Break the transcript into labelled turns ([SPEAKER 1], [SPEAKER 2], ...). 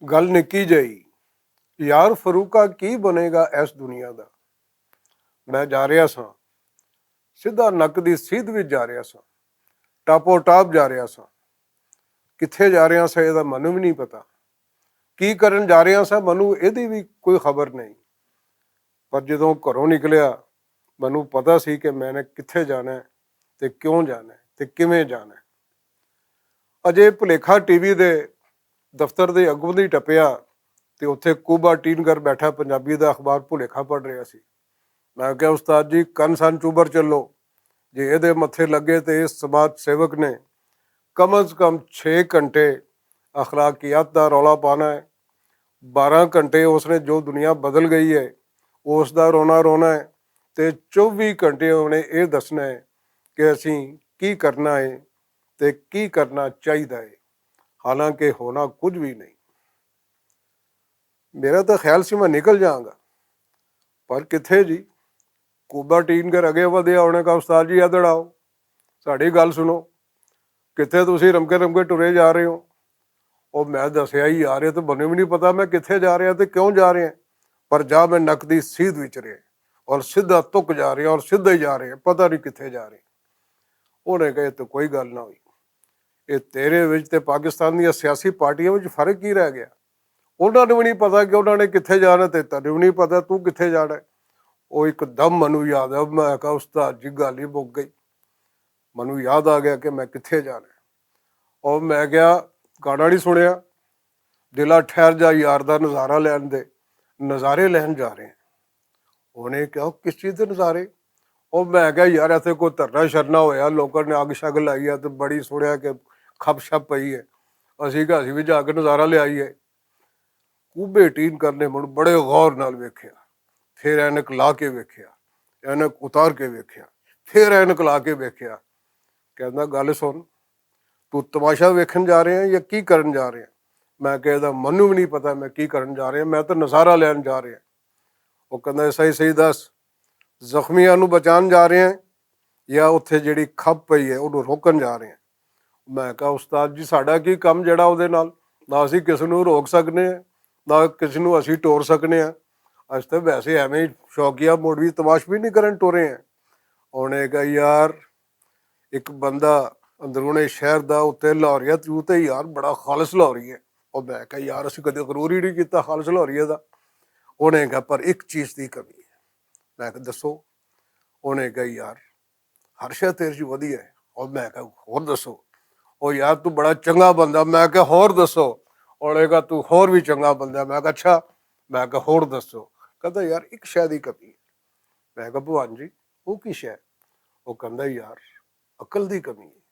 [SPEAKER 1] गल निक्की जही यार फरूका की बनेगा इस दुनिया का। मैं जा रहा सा सीधा नक की सीध भी जा रहा सा, टापो टाप जा रहा सा। कित्थे जा रहा सा यदा मैनू भी नहीं पता, की करन जा रहा सा मैनू यदी भी कोई खबर नहीं। पर जो घरों निकलिया मैनू पता सी कि मैंने कित्थे जाना है ते क्यों जाना है ते किवें जाना है। अजे भुलेखा टीवी दे दफ्तर के अगों दी टपया तो उत्थे कूबा टीनगर बैठा पंजाबी का अखबार भुलेखा पढ़ रहा सी। मैं क्या उस्ताद जी कन सन चूबर चलो, जे ये मत्थे लगे तो इस समाज सेवक ने कम अज़ कम 6 घंटे अखलाकियात का रौला पाना है, 12 घंटे उसने जो दुनिया बदल गई है उसका रोना रोना है, तो 24 घंटे उन्हें यह दसना है कि असी की करना है तो की करना चाहिए है। हालांकि होना कुछ भी नहीं। मेरा तो ख्याल से मैं निकल जाऊंगा, पर कित्थे जी। कूबा टीन कर अगे वधे उन्हें कहा उस्ताद जी इधर आओ, साड़ी गल सुनो, कित्थे तुसी रमके रमके टुरे जा रहे हो। और मैं दसिया ही यार तो मैनू भी नहीं पता मैं कित्थे जा रहा तो क्यों जा रहे हैं, पर जा मैं नक दी सीध विच रहे और सीधा तुक जा रहे और सीधा ही जा रहे हैं, पता नहीं कित्थे जा रहे। उन्हें कहे तो कोई गल ना हुई, ये तेरे विच ते पाकिस्तान दी सियासी पार्टियों में फर्क की रह गया। उन्होंने भी नहीं पता कि उन्होंने कित्थे जाना, तो तेन भी नहीं पता तू कित्थे जाना है। वो एकदम मैनू याद है, मैं कहा उस्ताद जी गल ही मुक गई। मैनू याद आ गया कि मैं कित्थे जाना है। और मैं क्या गाना नहीं सुनिया, दिला ठहर जा यार दा नज़ारा लैन दे, नज़ारे लैन जा रहे हैं। उन्हें क्या किस चीज़ के नज़ारे। और मैं क्या यार इतने कोई धरना शरना होया, लोगों ने अग शग लाई है तो बड़ी सुनिया कि खप छप पई है, असी कि असी भी जाके नज़ारा ले आईए। कूबे टीन करने मुड़ बड़े गौर नाल वेख्या, फिर ऐनक ला के वेख्या, ऐनक उतार के वेख्या, फिर ऐनक ला के वेख्या। कहना गल सुन, तू तमाशा वेखन जा रहे हैं या की करन जा रहे हैं। मैं कहता मनु भी नहीं पता मैं की करन जा रहे हैं, मैं तो नज़ारा लैन जा रहे हैं। वो कहना सही सही दस, जख्मियां नू बचान जा रहे हैं या उत्थे जिहड़ी खप पई है उन्होंने रोकन जा रहे हैं। मैं कहा उस्ताद जी साडा की काम जिहड़ा उहदे नाल, ना असीं किसी नू रोक सकने हैं ना किसी नू असीं टोर सकने हैं। अस तो वैसे एवें ही शौकिया मुड़ तमाश भी नहीं करन टुरे हैं। उन्हें कहा यार एक बंदा अंदरूने शहर का उत्ते लाहौरिया तू तो यार बड़ा खालस लाहौरी है। और मैं कहा यार असीं कदे गरूर ही नहीं किया खालस लाहौरीए का। उन्हें कहा पर एक चीज़ की कमी है। मैं कहा दसो। उन्हें कहा यार हर शय तेरे च वधिया है। और मैं कहा होर दसो। और यार तू बड़ा चंगा बंदा। मैं कहा होर दसो। उन्हें कहा तू होर भी चंगा बंदा। मैं कहा अच्छा। मैं कहा होर दसो। कहता यार एक शय की कमी है। मैं कहा भगवान जी वो की शय। वो कहता यार अकल की कमी है।